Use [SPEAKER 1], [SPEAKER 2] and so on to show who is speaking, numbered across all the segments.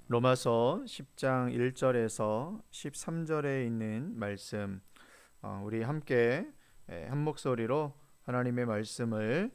[SPEAKER 1] 로마서 10장 1절에서 13절에 있는 말씀, 우리 함께 한 목소리로 하나님의 말씀을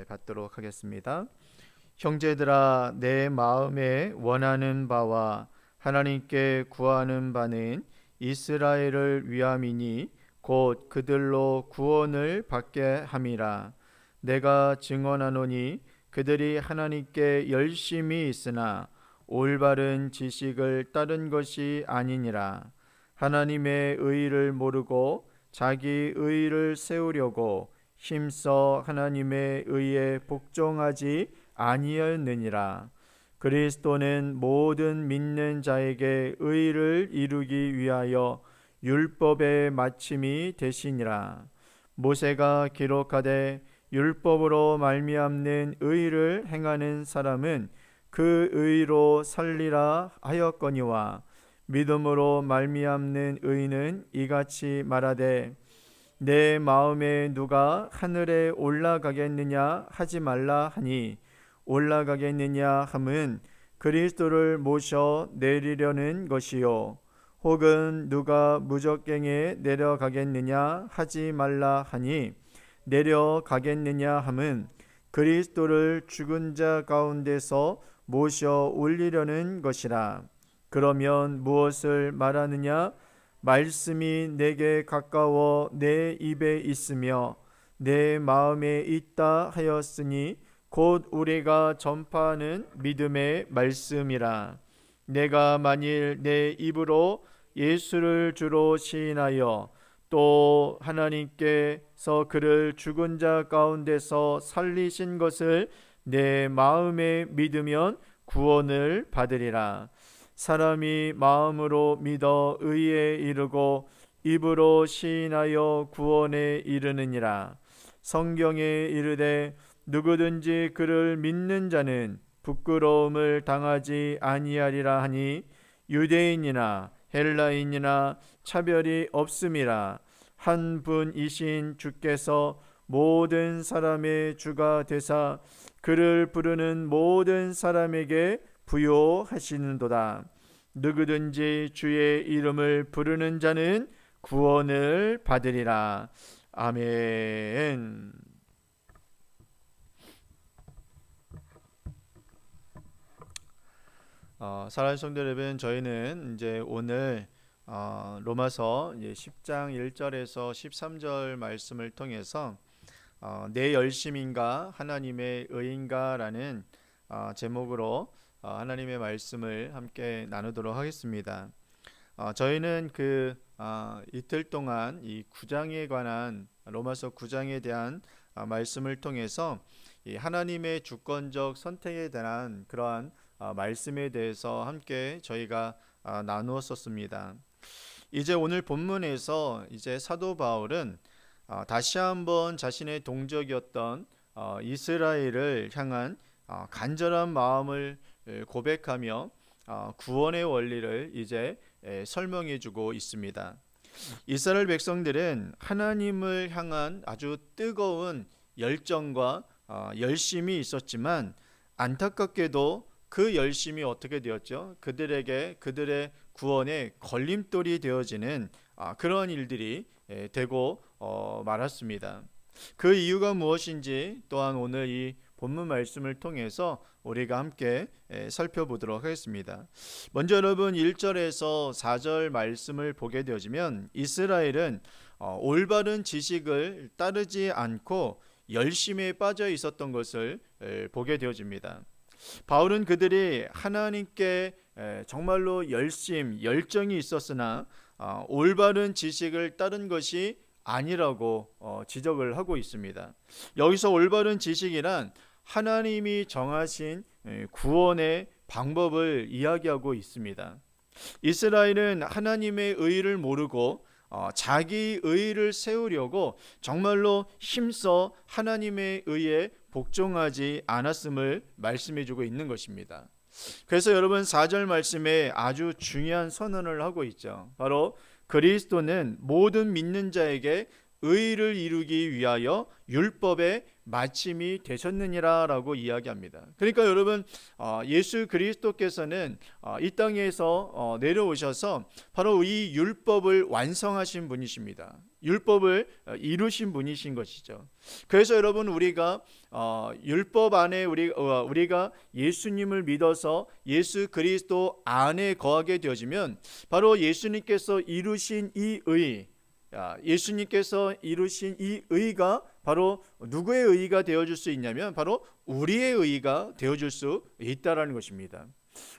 [SPEAKER 1] 받도록 하겠습니다. 형제들아, 내 마음에 원하는 바와 하나님께 구하는 바는 이스라엘을 위함이니 곧 그들로 구원을 받게 함이라. 내가 증언하노니 그들이 하나님께 열심히 있으나 올바른 지식을 따른 것이 아니니라. 하나님의 의를 모르고 자기 의를 세우려고 힘써 하나님의 의에 복종하지 아니하였느니라. 그리스도는 모든 믿는 자에게 의를 이루기 위하여 율법의 마침이 되시니라. 모세가 기록하되 율법으로 말미암는 의를 행하는 사람은 그 의로 살리라 하였거니와, 믿음으로 말미암는 의는 이같이 말하되 내 마음에 누가 하늘에 올라가겠느냐 하지 말라 하니, 올라가겠느냐 함은 그리스도를 모셔 내리려는 것이요, 혹은 누가 무적갱에 내려가겠느냐 하지 말라 하니, 내려가겠느냐 함은 그리스도를 죽은 자 가운데서 모셔 올리려는 것이라. 그러면 무엇을 말하느냐? 말씀이 내게 가까워 내 입에 있으며 내 마음에 있다 하였으니 곧 우리가 전파하는 믿음의 말씀이라. 내가 만일 내 입으로 예수를 주로 시인하여 또 하나님께서 그를 죽은 자 가운데서 살리신 것을 내 마음에 믿으면 구원을 받으리라. 사람이 마음으로 믿어 의에 이르고 입으로 시인하여 구원에 이르느니라. 성경에 이르되 누구든지 그를 믿는 자는 부끄러움을 당하지 아니하리라 하니, 유대인이나 헬라인이나 차별이 없음이라. 한 분이신 주께서 모든 사람의 주가 되사 그를 부르는 모든 사람에게 부요하시는도다. 누구든지 주의 이름을 부르는 자는 구원을 받으리라. 아멘. 사랑하는 성도 여러분, 저희는 이제 오늘 로마서 10장 1절에서 13절 말씀을 통해서 내 열심인가 하나님의 의인가라는 제목으로 하나님의 말씀을 함께 나누도록 하겠습니다. 저희는 이틀 동안 이 9장에 관한 로마서 9장에 대한 말씀을 통해서 이 하나님의 주권적 선택에 대한 그러한 말씀에 대해서 함께 저희가 나누었었습니다. 이제 오늘 본문에서 이제 사도 바울은 다시 한번 자신의 동족이었던 이스라엘을 향한 간절한 마음을 고백하며 구원의 원리를 이제 설명해주고 있습니다. 이스라엘 백성들은 하나님을 향한 아주 뜨거운 열정과 열심이 있었지만, 안타깝게도 그 열심이 어떻게 되었죠? 그들의 구원에 걸림돌이 되어지는 그런 일들이 되고 말았습니다. 그 이유가 무엇인지 또한 오늘 이 본문 말씀을 통해서 우리가 함께 살펴보도록 하겠습니다. 먼저 여러분 1절에서 4절 말씀을 보게 되어지면, 이스라엘은 올바른 지식을 따르지 않고 열심에 빠져 있었던 것을 보게 되어집니다. 바울은 그들이 하나님께 정말로 열정이 있었으나 올바른 지식을 따른 것이 아니라고 지적을 하고 있습니다. 여기서 올바른 지식이란 하나님이 정하신 구원의 방법을 이야기하고 있습니다. 이스라엘은 하나님의 의를 모르고 자기 의를 세우려고 정말로 힘써 하나님의 의에 복종하지 않았음을 말씀해주고 있는 것입니다. 그래서 여러분 4절 말씀에 아주 중요한 선언을 하고 있죠. 바로 그리스도는 모든 믿는 자에게 의를 이루기 위하여 율법의 마침이 되셨느니라라고 이야기합니다. 그러니까 여러분, 예수 그리스도께서는 이 땅에서 내려오셔서 바로 이 율법을 완성하신 분이십니다. 율법을 이루신 분이신 것이죠. 그래서 여러분, 우리가 율법 안에 우리가 예수님을 믿어서 예수 그리스도 안에 거하게 되어지면 바로 예수님께서 이루신 이 의, 예수님께서 이루신 이 의가 바로 누구의 의가 되어줄 수 있냐면 바로 우리의 의가 되어줄 수 있다라는 것입니다.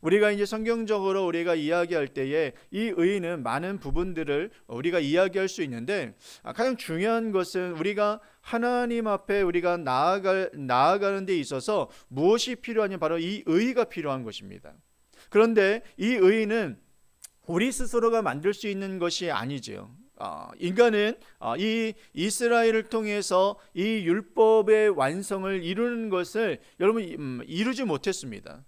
[SPEAKER 1] 우리가 이제 성경적으로 우리가 이야기할 때에 이 의는 많은 부분들을 우리가 이야기할 수 있는데, 가장 중요한 것은 우리가 하나님 앞에 우리가 나아가는 데 있어서 무엇이 필요하냐, 바로 이 의가 필요한 것입니다. 그런데 이 의는 우리 스스로가 만들 수 있는 것이 아니지요. 인간은 이 이스라엘을 통해서 이 율법의 완성을 이루는 것을 여러분 이루지 못했습니다.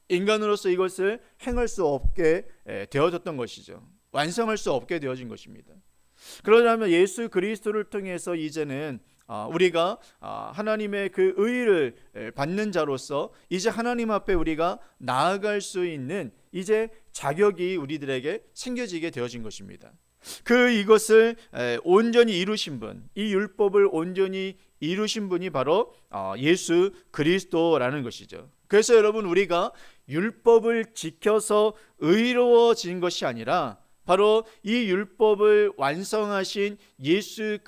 [SPEAKER 1] 인간으로서 이것을 행할 수 없게 되어졌던 것이죠. 완성할 수 없게 되어진 것입니다. 그러자면 예수 그리스도를 통해서 이제는 우리가 하나님의 그 의를 받는 자로서 이제 하나님 앞에 우리가 나아갈 수 있는 이제 자격이 우리들에게 생겨지게 되어진 것입니다. 이것을 온전히 이루신 분, 이 율법을 온전히 이루신 분이 바로 예수 그리스도라는 것이죠. 그래서 여러분, 우리가 율법을 지켜서 의로워진 것이 아니라 바로 이 율법을 완성하신 예수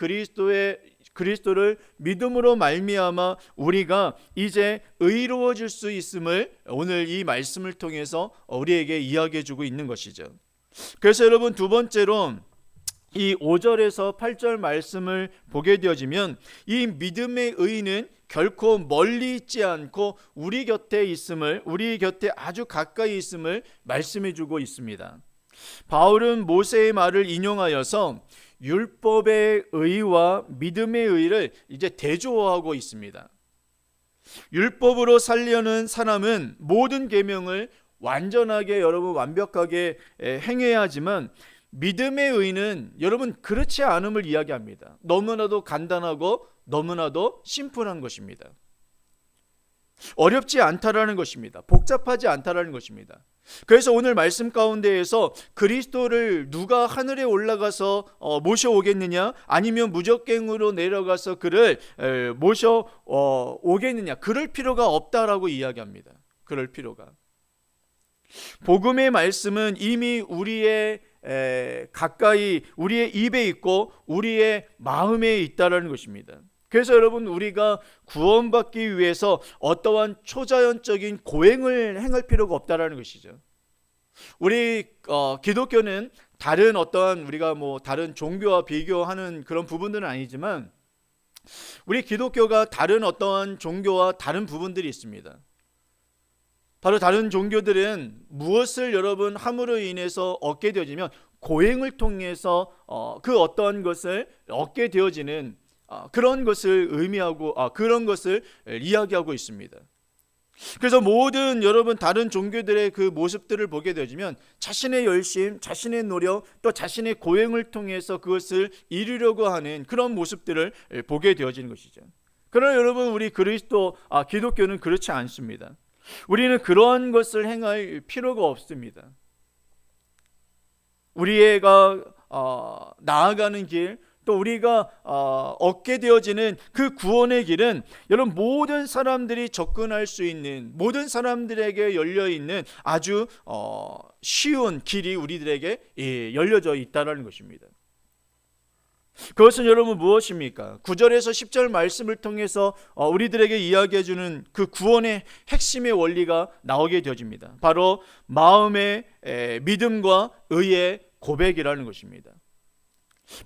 [SPEAKER 1] 그리스도를 믿음으로 말미암아 우리가 이제 의로워질 수 있음을 오늘 이 말씀을 통해서 우리에게 이야기해 주고 있는 것이죠. 그래서 여러분, 두 번째로 이 5절에서 8절 말씀을 보게 되어지면 이 믿음의 의는 결코 멀리 있지 않고 우리 곁에 있음을, 우리 곁에 아주 가까이 있음을 말씀해 주고 있습니다. 바울은 모세의 말을 인용하여서 율법의 의와 믿음의 의를 이제 대조하고 있습니다. 율법으로 살려는 사람은 모든 계명을 완전하게 여러분 완벽하게 행해야 하지만 믿음의 의는 여러분 그렇지 않음을 이야기합니다. 너무나도 간단하고 너무나도 심플한 것입니다. 어렵지 않다라는 것입니다. 복잡하지 않다라는 것입니다. 그래서 오늘 말씀 가운데에서 그리스도를 누가 하늘에 올라가서 모셔오겠느냐, 아니면 무적갱으로 내려가서 그를 모셔오겠느냐, 그럴 필요가 없다라고 이야기합니다. 그럴 필요가. 복음의 말씀은 이미 우리의 가까이 우리의 입에 있고 우리의 마음에 있다라는 것입니다. 그래서 여러분, 우리가 구원받기 위해서 어떠한 초자연적인 고행을 행할 필요가 없다라는 것이죠. 우리 기독교는 다른 어떠한 우리가 다른 종교와 비교하는 그런 부분들은 아니지만 우리 기독교가 다른 어떠한 종교와 다른 부분들이 있습니다. 바로 다른 종교들은 무엇을 여러분 함으로 인해서 얻게 되어지면 고행을 통해서 그 어떠한 것을 얻게 되어지는 그런 것을 의미하고 그런 것을 이야기하고 있습니다. 그래서 모든 여러분 다른 종교들의 그 모습들을 보게 되어지면 자신의 열심, 자신의 노력, 또 자신의 고행을 통해서 그것을 이루려고 하는 그런 모습들을 보게 되어지는 것이죠. 그러나 여러분, 우리 기독교는 그렇지 않습니다. 우리는 그러한 것을 행할 필요가 없습니다. 우리가 나아가는 길, 또 우리가 얻게 되어지는 그 구원의 길은 여러분 모든 사람들이 접근할 수 있는, 모든 사람들에게 열려있는 아주 쉬운 길이 우리들에게 열려져 있다는 것입니다. 그것은 여러분 무엇입니까? 9절에서 10절 말씀을 통해서 우리들에게 이야기해 주는 그 구원의 핵심의 원리가 나오게 되어집니다. 바로 마음의 믿음과 의의 고백이라는 것입니다.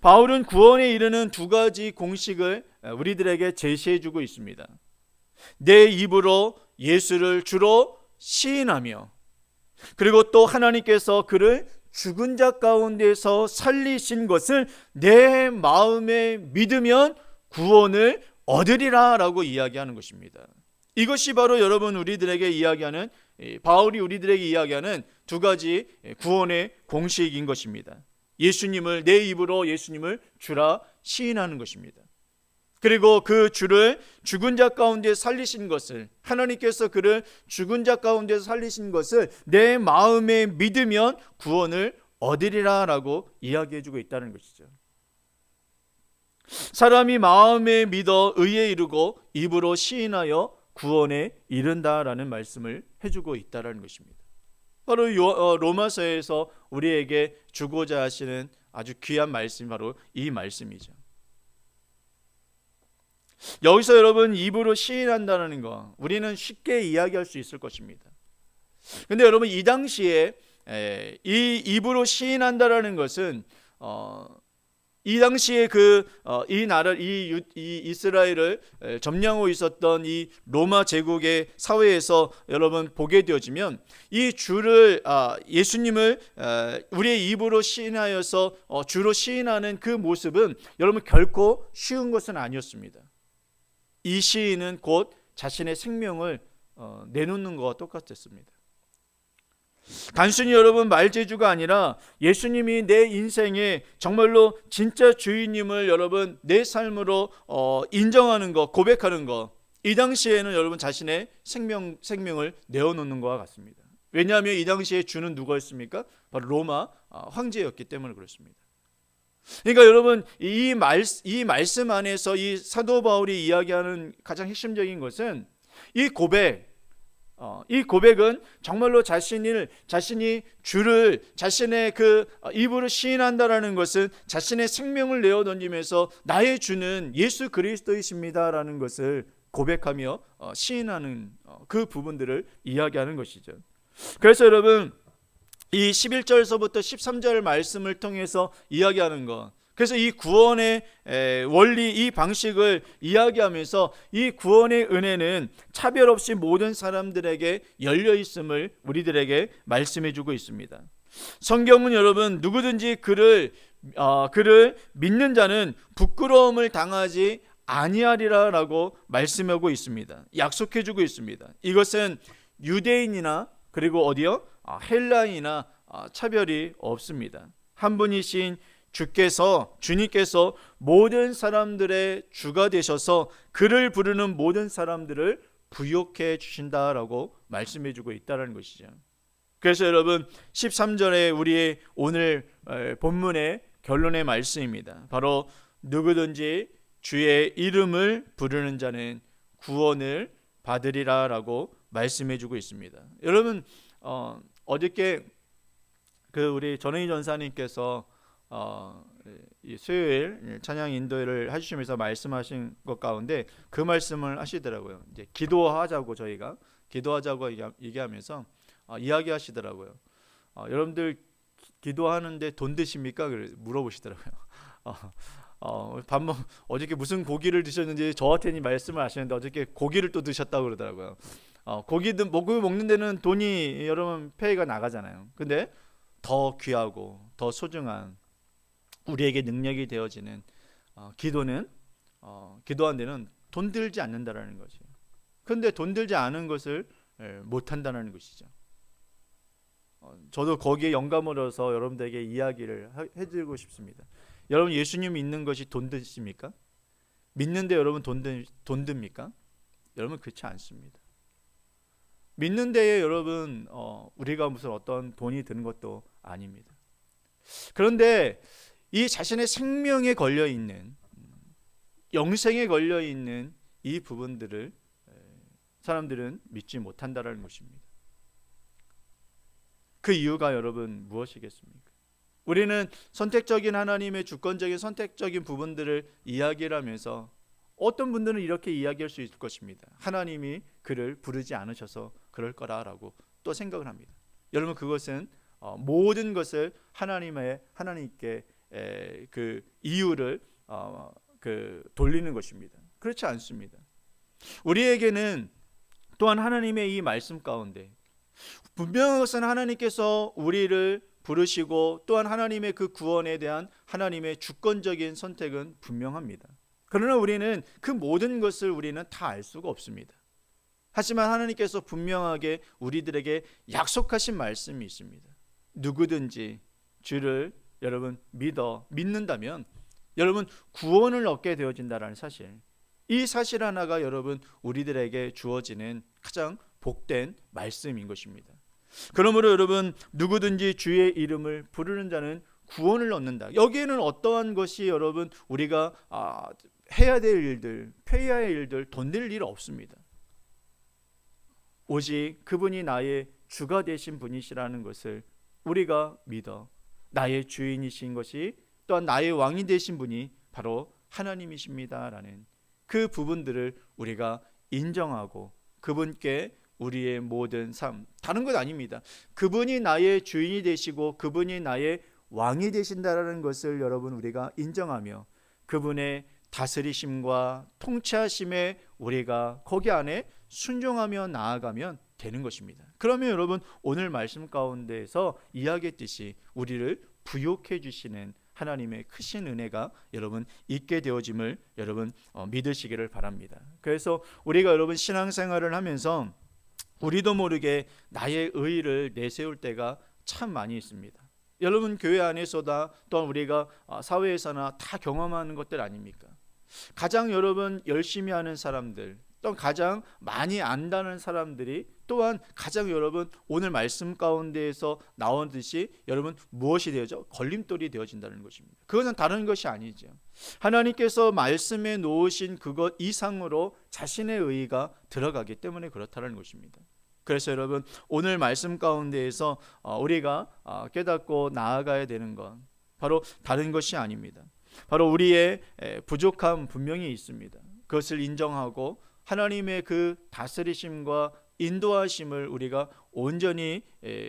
[SPEAKER 1] 바울은 구원에 이르는 두 가지 공식을 우리들에게 제시해 주고 있습니다. 내 입으로 예수를 주로 시인하며, 그리고 또 하나님께서 그를 죽은 자 가운데서 살리신 것을 내 마음에 믿으면 구원을 얻으리라 라고 이야기하는 것입니다. 이것이 바로 여러분 우리들에게 이야기하는, 바울이 우리들에게 이야기하는 두 가지 구원의 공식인 것입니다. 내 입으로 예수님을 주라 시인하는 것입니다. 그리고 그 주를 죽은 자 가운데 살리신 것을, 하나님께서 그를 죽은 자 가운데 살리신 것을 내 마음에 믿으면 구원을 얻으리라 라고 이야기해주고 있다는 것이죠. 사람이 마음에 믿어 의에 이르고 입으로 시인하여 구원에 이른다라는 말씀을 해주고 있다는 것입니다. 바로 로마서에서 우리에게 주고자 하시는 아주 귀한 말씀이 바로 이 말씀이죠. 여기서 여러분 입으로 시인한다는 거 우리는 쉽게 이야기할 수 있을 것입니다. 근데 여러분 이 당시에 이 입으로 시인한다라는 것은 이 당시에 이 나라 이 이스라엘을 점령하고 있었던 이 로마 제국의 사회에서 여러분 보게 되어지면 이 주를 예수님을 우리의 입으로 시인하여서 주로 시인하는 그 모습은 여러분 결코 쉬운 것은 아니었습니다. 이 시인은 곧 자신의 생명을 내놓는 것과 똑같았습니다. 단순히 여러분 말재주가 아니라 예수님이 내 인생에 정말로 진짜 주인님을 여러분 내 삶으로 인정하는 것, 고백하는 것, 이 당시에는 여러분 자신의 생명을 내어놓는 것과 같습니다. 왜냐하면 이 당시에 주는 누구였습니까? 바로 로마 황제였기 때문에 그렇습니다. 그러니까 여러분 이 말씀 안에서 이 사도 바울이 이야기하는 가장 핵심적인 것은 이 고백은 정말로 자신이 주를 자신의 그 입으로 시인한다라는 것은 자신의 생명을 내어 던지면서 나의 주는 예수 그리스도이십니다라는 것을 고백하며 시인하는 그 부분들을 이야기하는 것이죠. 그래서 여러분 이 11절서부터 13절 말씀을 통해서 이야기하는 것, 그래서 이 구원의 원리, 이 방식을 이야기하면서 이 구원의 은혜는 차별 없이 모든 사람들에게 열려 있음을 우리들에게 말씀해 주고 있습니다. 성경은 여러분 누구든지 그를 믿는 자는 부끄러움을 당하지 아니하리라라고 말씀하고 있습니다. 약속해 주고 있습니다. 이것은 유대인이나 그리고 어디요? 헬라인이나 차별이 없습니다. 한 분이신 주님께서 모든 사람들의 주가 되셔서 그를 부르는 모든 사람들을 부욕해 주신다라고 말씀해 주고 있다는 것이죠. 그래서 여러분 13절에 우리의 오늘 본문의 결론의 말씀입니다. 바로 누구든지 주의 이름을 부르는 자는 구원을 받으리라라고 말씀해 주고 있습니다. 여러분 어저께 우리 전은희 전사님께서 이 수요일 찬양 인도를 해주시면서 말씀하신 것 가운데 그 말씀을 하시더라고요. 이제 기도하자고 저희가 기도하자고 얘기하면서 이야기하시더라고요. 여러분들 기도하는데 돈 드십니까? 물어보시더라고요. 어저께 무슨 고기를 드셨는지 저한테 말씀을 하시는데 어저께 고기를 또 드셨다고 그러더라고요. 고기 먹는 데는 돈이 여러분 페이가 나가잖아요. 근데 더 귀하고 더 소중한 우리에게 능력이 되어지는 기도는 기도한 데는 돈 들지 않는다라는 거죠. 그런데 돈 들지 않은 것을 못 한다는 것이죠. 저도 거기에 영감을 얻어서 여러분들에게 이야기를 해드리고 싶습니다. 여러분 예수님 믿는 것이 돈 드십니까? 믿는데 여러분 돈 듭니까? 여러분 그렇지 않습니다. 믿는 데에 여러분 우리가 무슨 어떤 돈이 드는 것도 아닙니다. 그런데 이 자신의 생명에 걸려있는 영생에 걸려있는 이 부분들을 사람들은 믿지 못한다는 것입니다. 그 이유가 여러분 무엇이겠습니까? 우리는 선택적인 하나님의 주권적인 선택적인 부분들을 이야기를 하면서 어떤 분들은 이렇게 이야기할 수 있을 것입니다. 하나님이 그를 부르지 않으셔서 그럴 거라라고 또 생각을 합니다. 여러분 그것은 모든 것을 하나님께 그 이유를 돌리는 것입니다. 그렇지 않습니다. 우리에게는 또한 하나님의 이 말씀 가운데 분명한 것은 하나님께서 우리를 부르시고 또한 하나님의 그 구원에 대한 하나님의 주권적인 선택은 분명합니다. 그러나 우리는 그 모든 것을 우리는 다 알 수가 없습니다. 하지만 하나님께서 분명하게 우리들에게 약속하신 말씀이 있습니다. 누구든지 주를 여러분 믿는다면 여러분 구원을 얻게 되어진다라는 사실, 이 사실 하나가 여러분 우리들에게 주어지는 가장 복된 말씀인 것입니다. 그러므로 여러분 누구든지 주의 이름을 부르는 자는 구원을 얻는다. 여기에는 어떠한 것이 여러분 우리가 해야 될 일들, 폐해야 할 일들, 돈 낼 일 없습니다. 오직 그분이 나의 주가 되신 분이시라는 것을 우리가 믿어 나의 주인이신 것이 또한 나의 왕이 되신 분이 바로 하나님이십니다라는 그 부분들을 우리가 인정하고 그분께 우리의 모든 삶, 다른 것 아닙니다. 그분이 나의 주인이 되시고 그분이 나의 왕이 되신다라는 것을 여러분 우리가 인정하며 그분의 다스리심과 통치하심에 우리가 거기 안에 순종하며 나아가면 되는 것입니다. 그러면 여러분 오늘 말씀 가운데에서 이야기했듯이 우리를 부욕해 주시는 하나님의 크신 은혜가 여러분 있게 되어짐을 여러분 믿으시기를 바랍니다. 그래서 우리가 여러분 신앙생활을 하면서 우리도 모르게 나의 의의를 내세울 때가 참 많이 있습니다. 여러분 교회 안에서다 또한 우리가 사회에서나 다 경험하는 것들 아닙니까? 가장 여러분 열심히 하는 사람들, 또 가장 많이 안다는 사람들이 또한 가장 여러분 오늘 말씀 가운데에서 나온 듯이 여러분 무엇이 되어져? 걸림돌이 되어진다는 것입니다. 그것은 다른 것이 아니죠. 하나님께서 말씀에 놓으신 그것 이상으로 자신의 의의가 들어가기 때문에 그렇다는 것입니다. 그래서 여러분 오늘 말씀 가운데에서 우리가 깨닫고 나아가야 되는 건 바로 다른 것이 아닙니다. 바로 우리의 부족함 분명히 있습니다. 그것을 인정하고 하나님의 그 다스리심과 인도하심을 우리가 온전히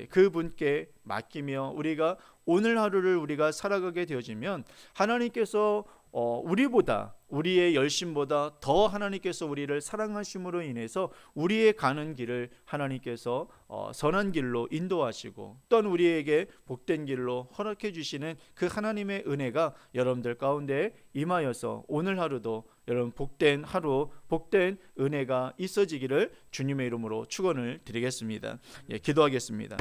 [SPEAKER 1] 그분께 맡기며 우리가 오늘 하루를 우리가 살아가게 되어지면 하나님께서 우리보다 우리의 열심보다 더 하나님께서 우리를 사랑하심으로 인해서 우리의 가는 길을 하나님께서 선한 길로 인도하시고 또한 우리에게 복된 길로 허락해 주시는 그 하나님의 은혜가 여러분들 가운데 임하여서 오늘 하루도 여러분 복된 하루, 복된 은혜가 있어지기를 주님의 이름으로 축원을 드리겠습니다. 기도하겠습니다.